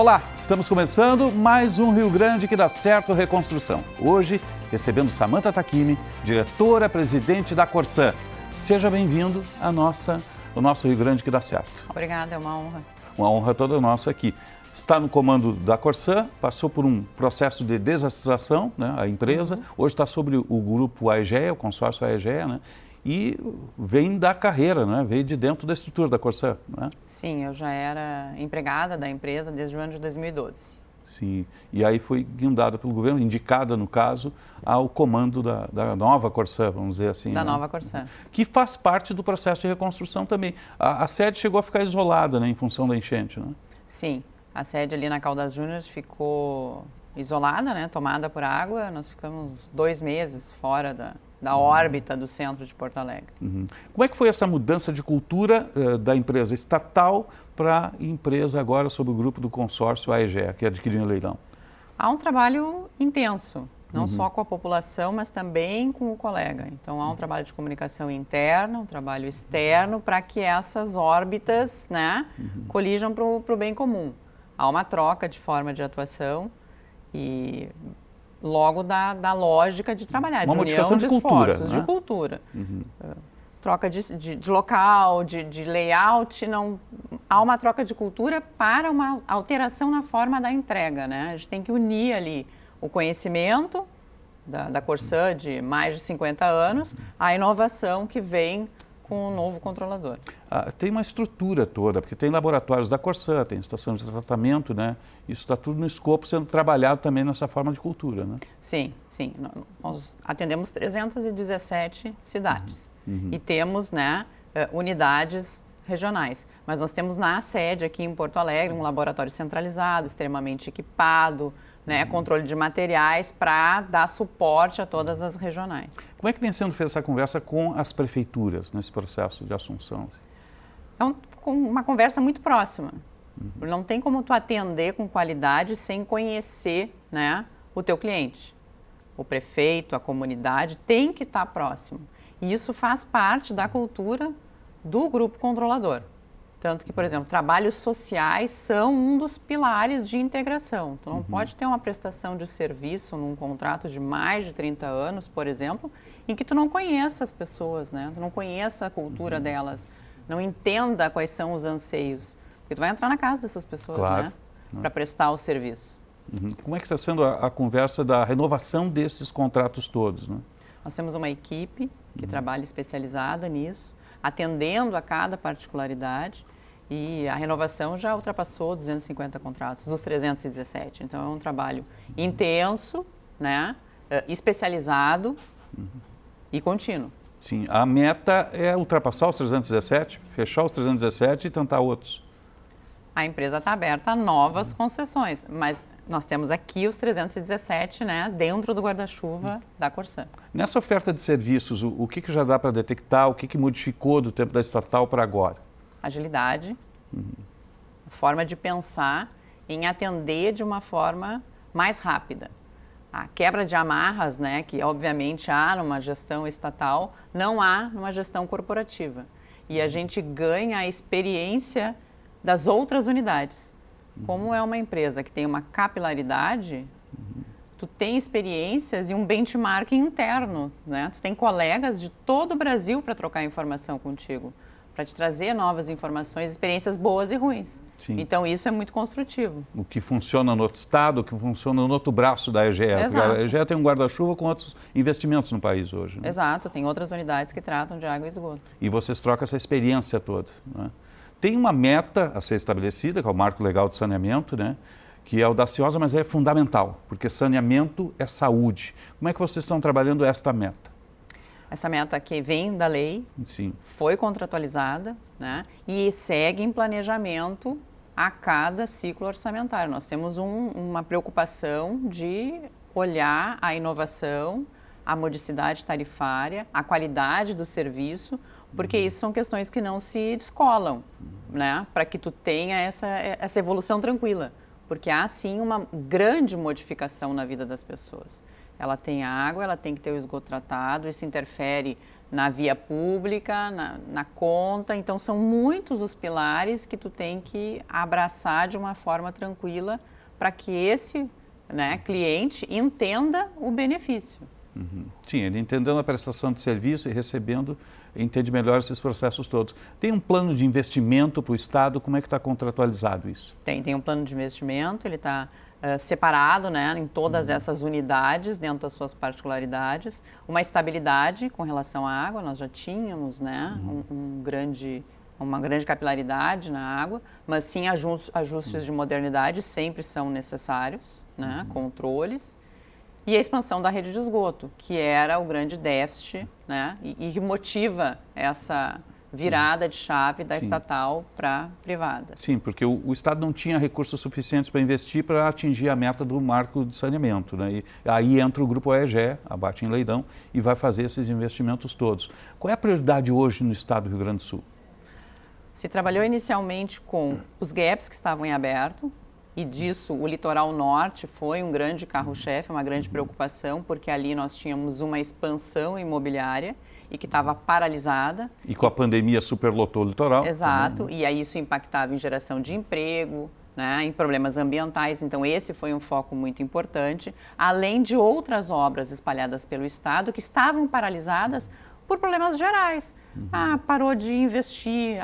Olá, estamos começando mais um Rio Grande que dá certo reconstrução. Hoje, recebendo Samantha Takimi, diretora-presidente da Corsã. Seja bem-vindo ao nosso Rio Grande que dá certo. Obrigada, é uma honra. Uma honra toda nossa aqui. Está no comando da Corsã, passou por um processo de desestatização, né, a empresa. Hoje está sobre o grupo Aegea, o consórcio Aegea, né? E vem da carreira, né? Veio de dentro da estrutura da Corsã, né? Sim, eu já era empregada da empresa desde o ano de 2012. Sim, e aí foi guindada pelo governo, indicada, no caso, ao comando da nova Corsã, vamos dizer assim. Da né? nova Corsã. Que faz parte do processo de reconstrução também. A sede chegou a ficar isolada, né, em função da enchente, né? Sim, a sede ali na Caldas Júnior ficou isolada, né, tomada por água. Nós ficamos 2 meses fora da órbita do centro de Porto Alegre. Como é que foi essa mudança de cultura da empresa estatal para a empresa agora sob o grupo do consórcio Aegea, que adquiriu em leilão? Há um trabalho intenso, não só com a população, mas também com o colega. Então, há um trabalho de comunicação interna, um trabalho externo, para que essas órbitas, né, colijam para o bem comum. Há uma troca de forma de atuação e logo da lógica de trabalhar, uma de modificação união de cultura, esforços, né? de cultura. Troca de local, de layout, há uma troca de cultura para uma alteração na forma da entrega, né? A gente tem que unir ali o conhecimento da Corsã de mais de 50 anos, a inovação que vem com o novo controlador. Tem uma estrutura toda, porque tem laboratórios da Corsã, tem estação de tratamento, né? Isso está tudo no escopo sendo trabalhado também nessa forma de cultura, né? Sim, sim. Nós atendemos 317 cidades e temos, né, unidades regionais. Mas nós temos na sede aqui em Porto Alegre um laboratório centralizado, extremamente equipado, né, controle de materiais para dar suporte a todas as regionais. Como é que vem sendo feita essa conversa com as prefeituras nesse processo de assunção? É uma conversa muito próxima. Não tem como tu atender com qualidade sem conhecer, né, o teu cliente. O prefeito, a comunidade tem que estar próximo. E isso faz parte da cultura do grupo controlador. Tanto que, por exemplo, trabalhos sociais são um dos pilares de integração. Tu não pode ter uma prestação de serviço num contrato de mais de 30 anos, por exemplo, em que tu não conheça as pessoas, né? Tu não conheça a cultura delas, não entenda quais são os anseios. Porque tu vai entrar na casa dessas pessoas, claro, né? Para prestar o serviço. Como é que está sendo a conversa da renovação desses contratos todos, né? Nós temos uma equipe que trabalha especializada nisso, atendendo a cada particularidade. E a renovação já ultrapassou 250 contratos, dos 317. Então, é um trabalho intenso, né, especializado e contínuo. Sim, a meta é ultrapassar os 317, fechar os 317 e tentar outros. A empresa está aberta a novas concessões, mas nós temos aqui os 317, né, dentro do guarda-chuva da Corsã. Nessa oferta de serviços, o que já dá para detectar, o que modificou do tempo da estatal para agora? Agilidade, forma de pensar em atender de uma forma mais rápida. A quebra de amarras, né, que obviamente há numa gestão estatal, não há numa gestão corporativa. E a gente ganha a experiência das outras unidades. Como é uma empresa que tem uma capilaridade, tu tem experiências e um benchmarking interno, né? Tu tem colegas de todo o Brasil para trocar informação contigo, para te trazer novas informações, experiências boas e ruins. Sim. Então, isso é muito construtivo. O que funciona no outro estado, o que funciona no outro braço da Aegea. Exato. A Aegea tem um guarda-chuva com outros investimentos no país hoje, né? Exato, tem outras unidades que tratam de água e esgoto. E vocês trocam essa experiência toda, né? Tem uma meta a ser estabelecida, que é o Marco Legal de Saneamento, né? Que é audaciosa, mas é fundamental, porque saneamento é saúde. Como é que vocês estão trabalhando esta meta? Essa meta que vem da lei, Sim. foi contratualizada, né? E segue em planejamento a cada ciclo orçamentário. Nós temos uma preocupação de olhar a inovação, a modicidade tarifária, a qualidade do serviço, porque isso são questões que não se descolam, né? Para que tu tenha essa evolução tranquila. Porque há, sim, uma grande modificação na vida das pessoas. Ela tem água, ela tem que ter o esgoto tratado, isso interfere na via pública, na conta. Então, são muitos os pilares que tu tem que abraçar de uma forma tranquila para que esse, né, cliente entenda o benefício. Uhum. Sim, ele entendendo a prestação de serviço e recebendo, entende melhor esses processos todos. Tem um plano de investimento para o Estado? Como é que está contratualizado isso? Tem um plano de investimento, ele está separado, né, em todas essas unidades, dentro das suas particularidades. Uma estabilidade com relação à água, nós já tínhamos, né, uma grande capilaridade na água, mas sim ajustes de modernidade sempre são necessários, né, controles. E a expansão da rede de esgoto, que era o grande déficit, né, e que motiva essa virada de chave da estatal para privada. Sim, porque o Estado não tinha recursos suficientes para investir para atingir a meta do marco de saneamento, né? E aí entra o Grupo AEGEA, abate em leilão, e vai fazer esses investimentos todos. Qual é a prioridade hoje no Estado do Rio Grande do Sul? Se trabalhou inicialmente com os gaps que estavam em aberto, e disso o litoral norte foi um grande carro-chefe, uma grande preocupação, porque ali nós tínhamos uma expansão imobiliária e que estava paralisada. E com a pandemia superlotou o litoral. Exato, também, né? E aí isso impactava em geração de emprego, né, em problemas ambientais, então esse foi um foco muito importante, além de outras obras espalhadas pelo Estado que estavam paralisadas por problemas gerais. Parou de investir,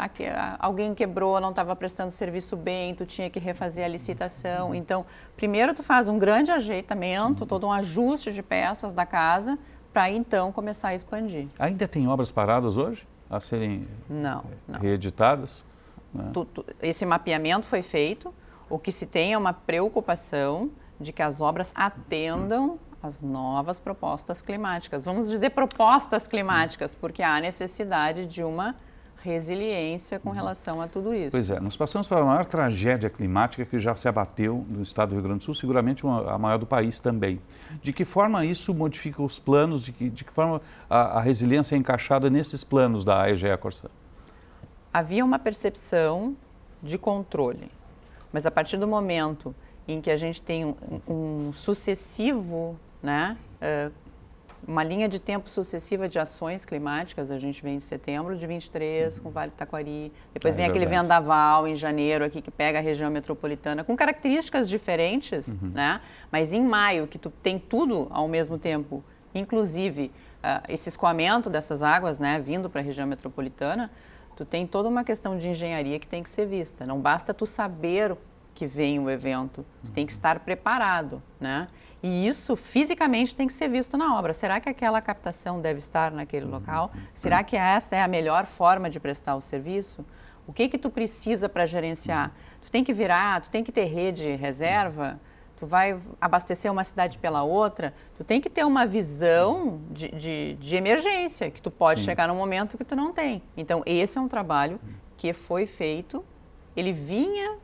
alguém quebrou, não estava prestando serviço bem, tu tinha que refazer a licitação. Então, primeiro tu faz um grande ajeitamento, todo um ajuste de peças da casa, para então começar a expandir. Ainda tem obras paradas hoje a serem não. reeditadas? Né? Esse mapeamento foi feito, o que se tem é uma preocupação de que as obras atendam as novas propostas climáticas. Vamos dizer propostas climáticas, porque há necessidade de uma resiliência com relação a tudo isso. Pois é, nós passamos pela maior tragédia climática que já se abateu no estado do Rio Grande do Sul, seguramente a maior do país também. De que forma isso modifica os planos, de que forma a resiliência é encaixada nesses planos da AEGEA Corsã? Havia uma percepção de controle, mas a partir do momento em que a gente tem um sucessivo, né, uma linha de tempo sucessiva de ações climáticas, a gente vem em setembro de 23 com o Vale do Taquari, depois vem aquele vendaval em janeiro aqui que pega a região metropolitana, com características diferentes, né, mas em maio, que tu tem tudo ao mesmo tempo, inclusive esse escoamento dessas águas, né, vindo para a região metropolitana, tu tem toda uma questão de engenharia que tem que ser vista, não basta tu saber que vem o evento, tu tem que estar preparado, né? E isso fisicamente tem que ser visto na obra. Será que aquela captação deve estar naquele local? Será que essa é a melhor forma de prestar o serviço? O que tu precisa para gerenciar? Tu tem que virar, tu tem que ter rede reserva, tu vai abastecer uma cidade pela outra, tu tem que ter uma visão de emergência, que tu pode chegar num momento que tu não tem. Então, esse é um trabalho que foi feito, ele vinha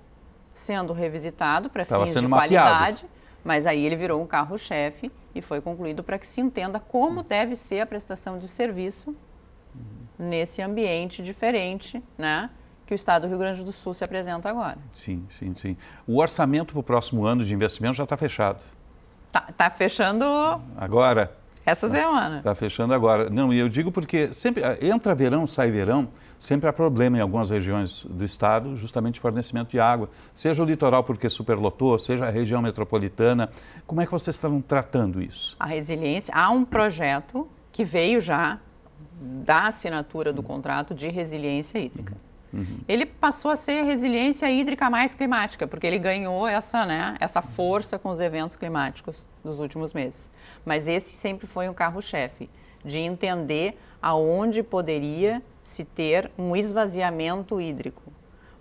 sendo revisitado para fins de qualidade, mas aí ele virou um carro-chefe e foi concluído para que se entenda como deve ser a prestação de serviço nesse ambiente diferente, né, que o Estado do Rio Grande do Sul se apresenta agora. Sim. O orçamento para o próximo ano de investimento já está fechado. Tá fechando agora. Essa semana. Está fechando agora. Não, e eu digo porque sempre entra verão, sai verão, sempre há problema em algumas regiões do estado, justamente de fornecimento de água. Seja o litoral porque superlotou, seja a região metropolitana. Como é que vocês estão tratando isso? A resiliência, há um projeto que veio já da assinatura do contrato de resiliência hídrica. Ele passou a ser resiliência hídrica mais climática, porque ele ganhou essa força com os eventos climáticos dos últimos meses. Mas esse sempre foi um carro-chefe, de entender aonde poderia se ter um esvaziamento hídrico.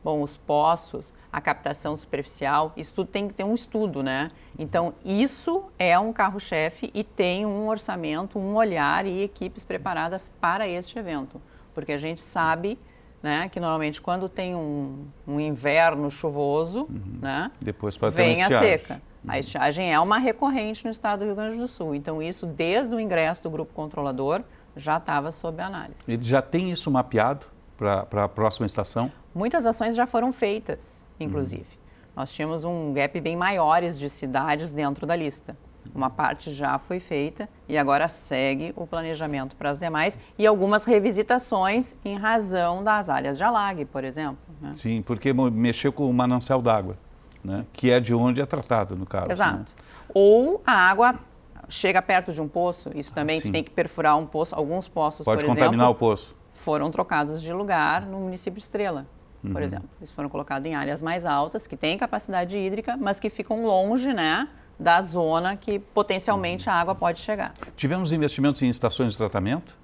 Bom, os poços, a captação superficial, isso tudo tem que ter um estudo, né? Então, isso é um carro-chefe e tem um orçamento, um olhar e equipes preparadas para este evento. Porque a gente sabe, né, que normalmente quando tem um inverno chuvoso, né, depois pode vem ter uma a seca. A estiagem é uma recorrente no estado do Rio Grande do Sul. Então, isso, desde o ingresso do grupo controlador, já estava sob análise. Ele já tem isso mapeado para a próxima estação? Muitas ações já foram feitas, inclusive. Nós tínhamos um gap bem maiores de cidades dentro da lista. Uma parte já foi feita e agora segue o planejamento para as demais e algumas revisitações em razão das áreas de alague, por exemplo. Né? Sim, porque mexeu com o manancial d'água, né? Que é de onde é tratado, no caso. Exato. Né? Ou a água chega perto de um poço, isso também tem que perfurar um poço, alguns poços, por exemplo. Pode contaminar o poço. Foram trocados de lugar no município de Estrela, por exemplo. Eles foram colocados em áreas mais altas, que têm capacidade hídrica, mas que ficam longe, né, da zona que potencialmente a água pode chegar. Tivemos investimentos em estações de tratamento?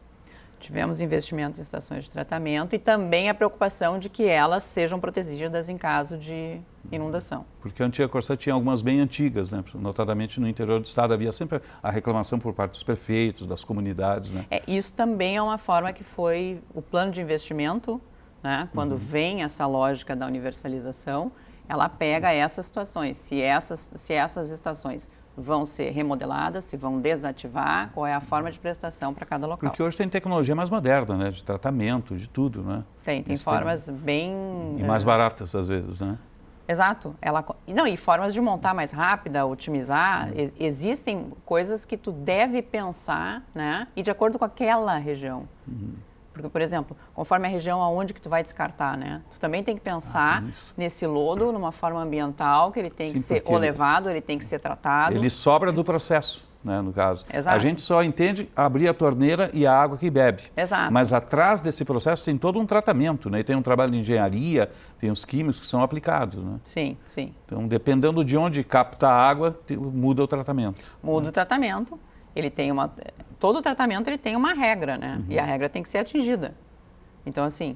Tivemos investimentos em estações de tratamento e também a preocupação de que elas sejam protegidas em caso de inundação. Porque a antiga Corsã tinha algumas bem antigas, né? Notadamente no interior do estado havia sempre a reclamação por parte dos prefeitos, das comunidades. Né? Isso também é uma forma que foi o plano de investimento, né? Quando vem essa lógica da universalização, ela pega essas situações, se essas estações vão ser remodeladas, se vão desativar, qual é a forma de prestação para cada local. Porque hoje tem tecnologia mais moderna, né? De tratamento, de tudo, né? Tem formas bem... E mais baratas, às vezes, né? Exato. E formas de montar mais rápida, otimizar. Existem coisas que tu deve pensar, né? E de acordo com aquela região. Porque, por exemplo, conforme a região aonde que tu vai descartar, né? Tu também tem que pensar nesse lodo, numa forma ambiental, que ele tem que ser olevado, ele tem que ser tratado. Ele sobra do processo, né, no caso. Exato. A gente só entende abrir a torneira e a água que bebe. Exato. Mas atrás desse processo tem todo um tratamento, né? E tem um trabalho de engenharia, tem os químicos que são aplicados, né? Sim, sim. Então, dependendo de onde capta a água, muda o tratamento. Muda o tratamento. Ele tem todo tratamento ele tem uma regra, né? E a regra tem que ser atingida. Então, assim...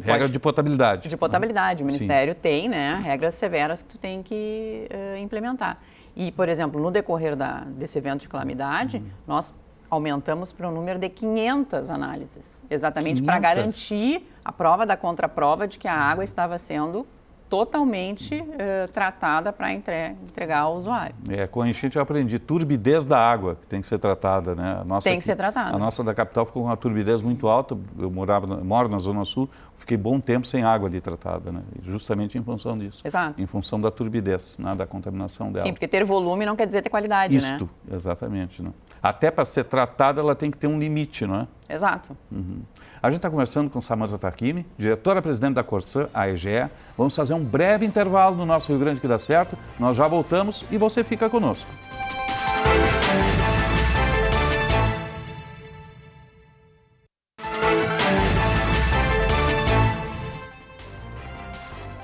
regra de potabilidade. De potabilidade. O Ministério tem, né, regras severas que tu tem que implementar. E, por exemplo, no decorrer desse evento de calamidade, nós aumentamos para um número de 500 análises. Exatamente para garantir a prova da contraprova de que a água estava sendo totalmente tratada para entregar ao usuário. Com a enchente eu aprendi turbidez da água, que tem que ser tratada, né? Tem que ser tratada. A nossa da capital ficou com uma turbidez muito alta, eu moro na Zona Sul, fiquei bom tempo sem água ali tratada, né? Justamente em função disso. Exato. Em função da turbidez, né? Da contaminação dela. Sim, porque ter volume não quer dizer ter qualidade, né? Isto, exatamente. Né? Até para ser tratada ela tem que ter um limite, não é? Exato. A gente está conversando com Samanta Takimi, diretora-presidente da Corsã, a EGEA. Vamos fazer um breve intervalo no nosso Rio Grande que dá certo. Nós já voltamos e você fica conosco.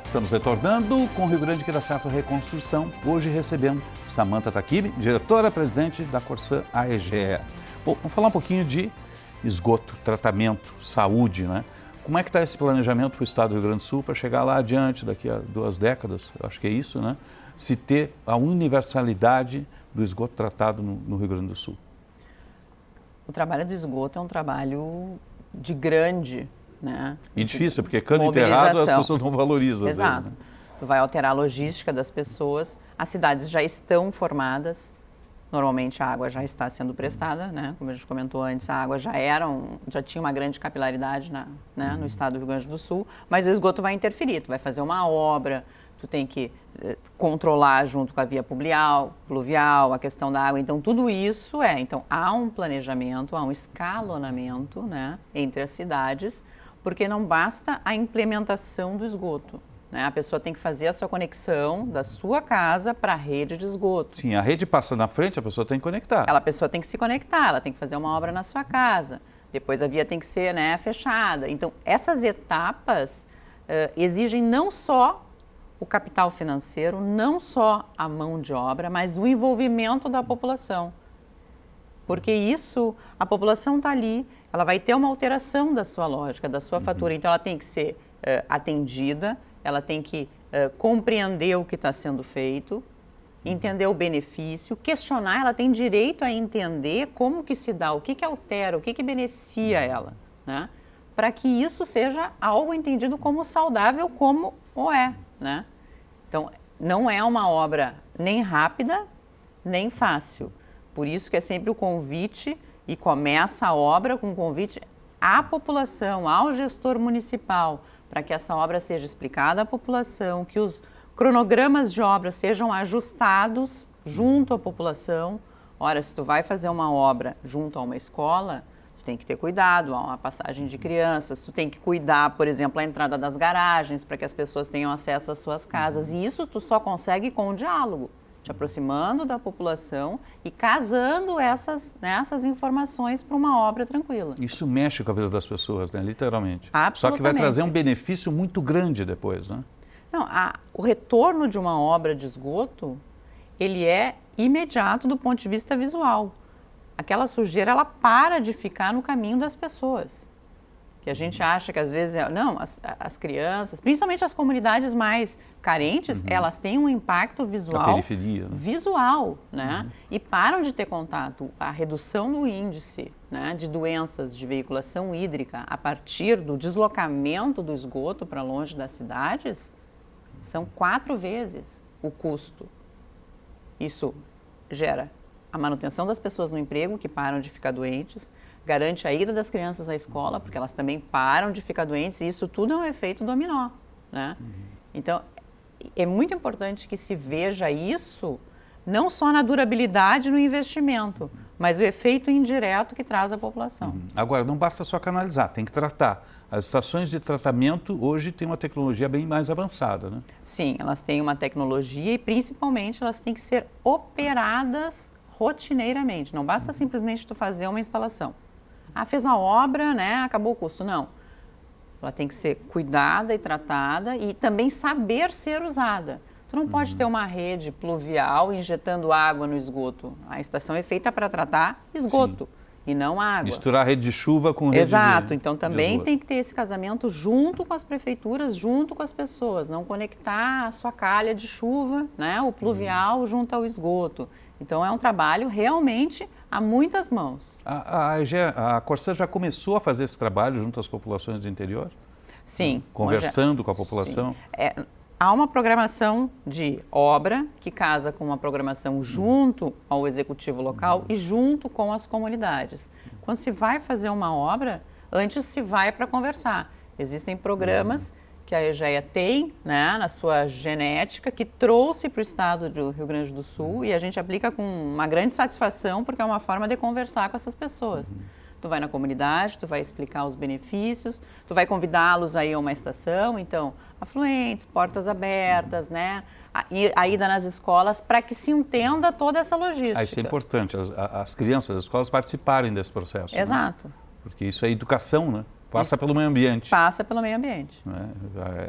Estamos retornando com o Rio Grande que dá certo Reconstrução. Hoje recebendo Samanta Takimi, diretora-presidente da Corsã, a EGEA. Bom, vamos falar um pouquinho de esgoto, tratamento, saúde, né? Como é que está esse planejamento para o estado do Rio Grande do Sul para chegar lá adiante, daqui a 2 décadas, eu acho que é isso, né? Se ter a universalidade do esgoto tratado no Rio Grande do Sul. O trabalho do esgoto é um trabalho de grande, né? E difícil, porque cano enterrado as pessoas não valorizam. Exato. Vezes, né? Tu vai alterar a logística das pessoas, as cidades já estão formadas. Normalmente a água já está sendo prestada, né? Como a gente comentou antes, a água já tinha uma grande capilaridade no estado do Rio Grande do Sul, mas o esgoto vai interferir, tu vai fazer uma obra, tu tem que controlar junto com a via pluvial, a questão da água, então tudo isso então há um planejamento, há um escalonamento, né, entre as cidades, porque não basta a implementação do esgoto. A pessoa tem que fazer a sua conexão da sua casa para a rede de esgoto. Sim, a rede passa na frente, a pessoa tem que conectar. A pessoa tem que se conectar, ela tem que fazer uma obra na sua casa. Depois a via tem que ser fechada. Então, essas etapas exigem não só o capital financeiro, não só a mão de obra, mas o envolvimento da população. Porque isso, a população está ali, ela vai ter uma alteração da sua lógica, da sua fatura. Então, ela tem que ser atendida, ela tem que compreender o que está sendo feito, entender o benefício, questionar, ela tem direito a entender como que se dá, o que altera, o que beneficia ela, né? Para que isso seja algo entendido como saudável, como o é, né? Então, não é uma obra nem rápida, nem fácil. Por isso que é sempre o convite, e começa a obra com um convite à população, ao gestor municipal, para que essa obra seja explicada à população, que os cronogramas de obra sejam ajustados junto à população. Ora, se tu vai fazer uma obra junto a uma escola, tu tem que ter cuidado, há uma passagem de crianças, tu tem que cuidar, por exemplo, a entrada das garagens para que as pessoas tenham acesso às suas casas. E isso tu só consegue com o diálogo, te aproximando da população e casando essas informações para uma obra tranquila. Isso mexe com a vida das pessoas, né? Literalmente. Absolutamente. Só que vai trazer um benefício muito grande depois, né? Não, o retorno de uma obra de esgoto, ele é imediato do ponto de vista visual. Aquela sujeira, ela para de ficar no caminho das pessoas. Que a gente acha que às vezes, não, as crianças, principalmente as comunidades mais carentes, elas têm um impacto visual. A periferia, né? Visual, né? E param de ter contato. A redução do índice, né, de doenças de veiculação hídrica a partir do deslocamento do esgoto para longe das cidades são 4 vezes o custo. Isso gera a manutenção das pessoas no emprego, que param de ficar doentes, garante a ida das crianças à escola, porque elas também param de ficar doentes, e isso tudo é um efeito dominó, né? Então, é muito importante que se veja isso, não só na durabilidade no investimento, mas o efeito indireto que traz à população. Agora, não basta só canalizar, tem que tratar. As estações de tratamento hoje têm uma tecnologia bem mais avançada, né? Sim, elas têm uma tecnologia e, principalmente, elas têm que ser operadas rotineiramente. Não basta simplesmente tu fazer uma instalação. Fez a obra, né, acabou o custo. Não. Ela tem que ser cuidada e tratada e também saber ser usada. Tu não pode ter uma rede pluvial injetando água no esgoto. A estação é feita para tratar esgoto. Sim. E não água. Misturar a rede de chuva com rede Exato. Então também tem que ter esse casamento junto com as prefeituras, junto com as pessoas. Não conectar a sua calha de chuva, né, o pluvial junto ao esgoto. Então é um trabalho realmente a muitas mãos. A Corsã já começou a fazer esse trabalho junto às populações do interior? Sim. Conversando com a população? Há uma programação de obra que casa com uma programação junto ao executivo local e junto com as comunidades. Quando se vai fazer uma obra, antes se vai para conversar. Existem programas que a EGEA tem, né, na sua genética, que trouxe para o estado do Rio Grande do Sul e a gente aplica com uma grande satisfação porque é uma forma de conversar com essas pessoas. Tu vai na comunidade, tu vai explicar os benefícios, tu vai convidá-los aí a uma estação, então, afluentes, portas abertas, né? A ida nas escolas para que se entenda toda essa logística. Isso é importante, as crianças, as escolas participarem desse processo. Exato. Né? Porque isso é educação, né? Passa pelo meio ambiente. Passa pelo meio ambiente.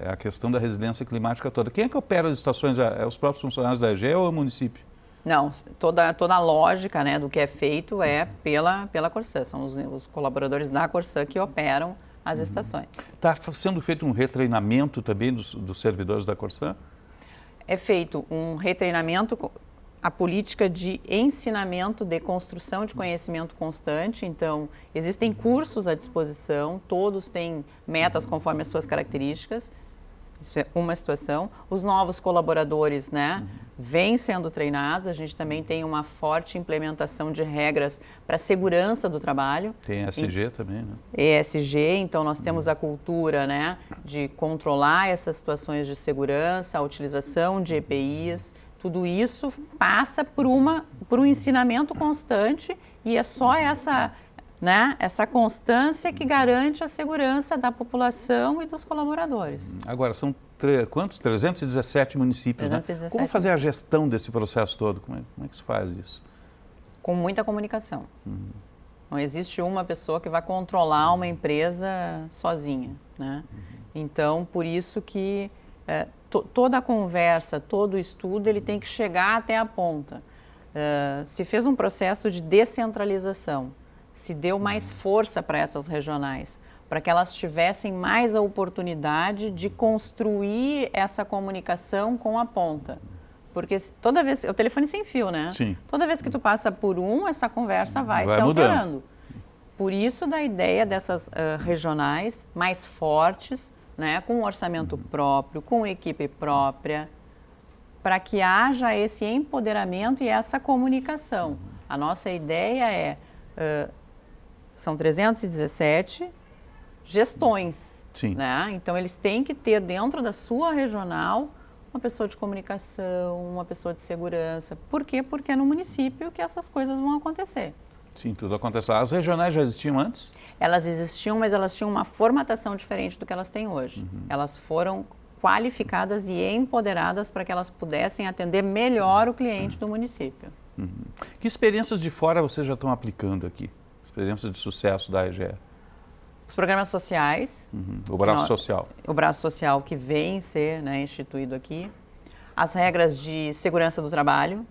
É a questão da resiliência climática toda. Quem é que opera as estações? É os próprios funcionários da EGEA ou é o município? Não, toda a lógica, né, do que é feito é pela Corsã. São os colaboradores da Corsã que operam as estações. Está sendo feito um retreinamento também dos servidores da Corsã? É feito um retreinamento, a política de ensinamento de construção de conhecimento constante. Então, existem cursos à disposição, todos têm metas conforme as suas características. Isso é uma situação. Os novos colaboradores, né, vêm sendo treinados. A gente também tem uma forte implementação de regras para a segurança do trabalho. Tem ESG também, né? ESG, então nós temos a cultura, né, de controlar essas situações de segurança, a utilização de EPIs. Tudo isso passa por um ensinamento constante e é só essa constância que garante a segurança da população e dos colaboradores. Agora, são quantos? 317 municípios, 317 né? Como fazer a gestão desse processo todo? Como é que se faz isso? Com muita comunicação. Não existe uma pessoa que vai controlar uma empresa sozinha, né? Então, por isso que toda a conversa, todo o estudo, ele tem que chegar até a ponta. Se fez um processo de descentralização, se deu mais força para essas regionais, para que elas tivessem mais a oportunidade de construir essa comunicação com a ponta. Porque toda vez, o telefone sem fio, né? Sim. Toda vez que tu passa por essa conversa vai se mudando. alterando. Por isso da ideia dessas regionais mais fortes, né, com um orçamento próprio, com equipe própria, para que haja esse empoderamento e essa comunicação. A nossa ideia são 317 gestões, Sim. né? Então eles têm que ter dentro da sua regional uma pessoa de comunicação, uma pessoa de segurança. Por quê? Porque é no município que essas coisas vão acontecer. Sim, tudo acontece. As regionais já existiam antes? Elas existiam, mas elas tinham uma formatação diferente do que elas têm hoje. Elas foram qualificadas e empoderadas para que elas pudessem atender melhor o cliente do município. Que experiências de fora vocês já estão aplicando aqui? Experiências de sucesso da EGE? Os programas sociais. O braço social. O braço social que vem ser, né, instituído aqui. As regras de segurança do trabalho,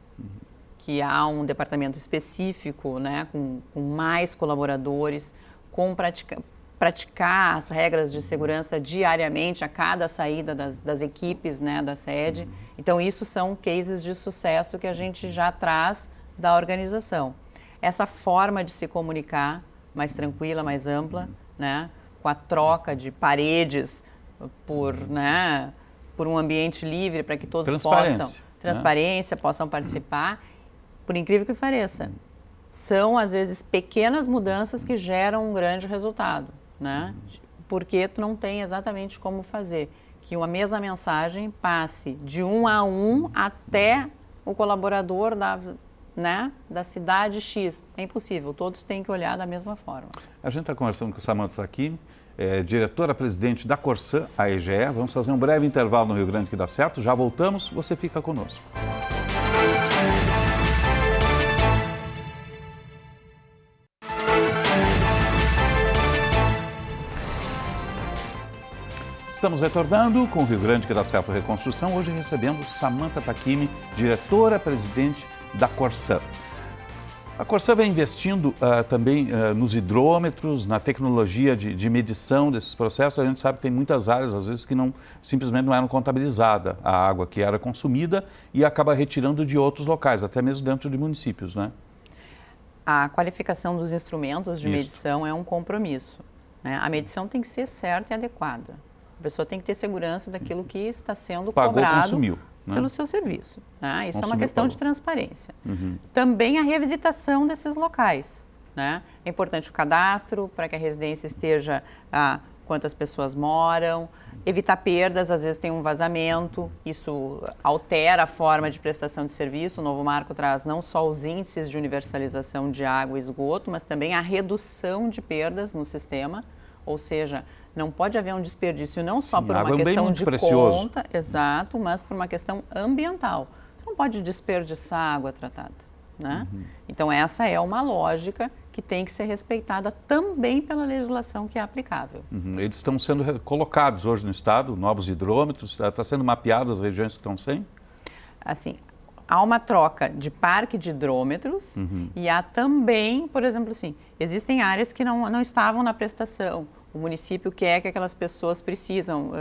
que há um departamento específico, né, com mais colaboradores, com praticar as regras de segurança diariamente a cada saída das equipes, né, da sede. Então, isso são cases de sucesso que a gente já traz da organização. Essa forma de se comunicar mais tranquila, mais ampla, né, com a troca de paredes por um ambiente livre para que todos possam participar. Por incrível que pareça, são às vezes pequenas mudanças que geram um grande resultado, né? Porque tu não tem exatamente como fazer que uma mesma mensagem passe de um a um até o colaborador da cidade X. É impossível, todos têm que olhar da mesma forma. A gente está conversando com a Samantha Takimi, diretora-presidente da Corsã, a EGE. Vamos fazer um breve intervalo no Rio Grande que dá certo. Já voltamos, você fica conosco. Estamos retornando com o Rio Grande que dá certo Reconstrução, hoje recebendo Samantha Takimi, diretora-presidente da Corsã. A Corsã vem investindo também nos hidrômetros, na tecnologia de medição desses processos. A gente sabe que tem muitas áreas, às vezes, que simplesmente não eram contabilizadas a água que era consumida e acaba retirando de outros locais, até mesmo dentro de municípios, né? A qualificação dos instrumentos de medição é um compromisso, né? A medição tem que ser certa e adequada. A pessoa tem que ter segurança daquilo que está sendo cobrado consumiu, né? Pelo seu serviço, né? Isso é uma questão de transparência. Uhum. Também a revisitação desses locais, né? É importante o cadastro para que a residência esteja quantas pessoas moram, evitar perdas, às vezes tem um vazamento, isso altera a forma de prestação de serviço. O novo marco traz não só os índices de universalização de água e esgoto, mas também a redução de perdas no sistema, ou seja, não pode haver um desperdício não só por uma questão de conta, exato, mas por uma questão ambiental. Você não pode desperdiçar água tratada, né? Então essa é uma lógica que tem que ser respeitada também pela legislação que é aplicável. Eles estão sendo colocados hoje no estado, novos hidrômetros, está sendo mapeadas as regiões que estão sem? Assim, há uma troca de parque de hidrômetros e há também, por exemplo, assim, existem áreas que não estavam na prestação. O município quer que aquelas pessoas precisam,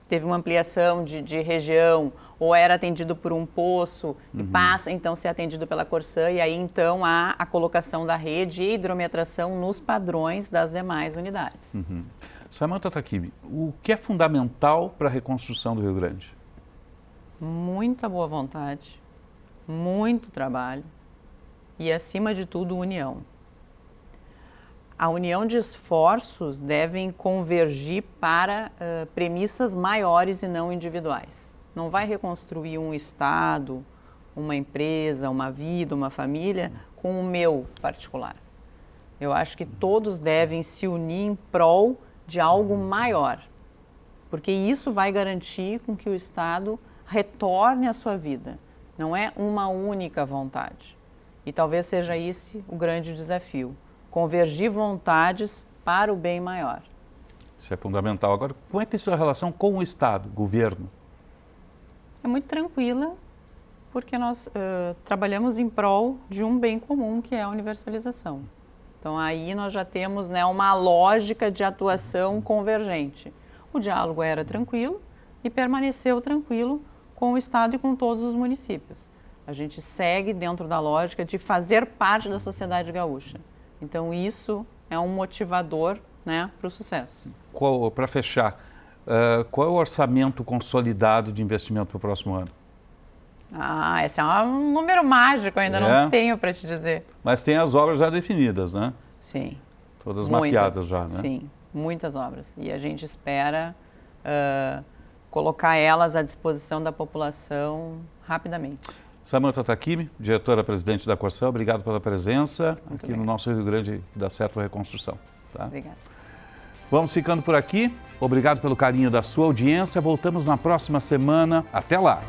teve uma ampliação de região, ou era atendido por um poço, e passa então a ser atendido pela Corsã, e aí então há a colocação da rede e hidrometração nos padrões das demais unidades. Samantha Takimi, o que é fundamental para a reconstrução do Rio Grande? Muita boa vontade, muito trabalho e, acima de tudo, união. A união de esforços devem convergir para premissas maiores e não individuais. Não vai reconstruir um estado, uma empresa, uma vida, uma família com o meu particular. Eu acho que todos devem se unir em prol de algo maior, porque isso vai garantir com que o estado retorne à sua vida. Não é uma única vontade. E talvez seja esse o grande desafio. Convergir vontades para o bem maior. Isso é fundamental. Agora, como é que tem sua relação com o Estado, governo? É muito tranquila, porque nós trabalhamos em prol de um bem comum, que é a universalização. Então, aí nós já temos, né, uma lógica de atuação convergente. O diálogo era tranquilo e permaneceu tranquilo com o Estado e com todos os municípios. A gente segue dentro da lógica de fazer parte da sociedade gaúcha. Então, isso é um motivador, né, para o sucesso. Para fechar, qual é o orçamento consolidado de investimento para o próximo ano? Esse é um número mágico, ainda não tenho para te dizer. Mas tem as obras já definidas, né? Sim. Todas mapeadas já, né? Sim, muitas obras. E a gente espera colocar elas à disposição da população rapidamente. Samantha Takimi, diretora-presidente da Corsã, obrigado pela presença Muito aqui bem. no nosso Rio Grande da Certo Reconstrução. Tá? Obrigada. Vamos ficando por aqui. Obrigado pelo carinho da sua audiência. Voltamos na próxima semana. Até lá!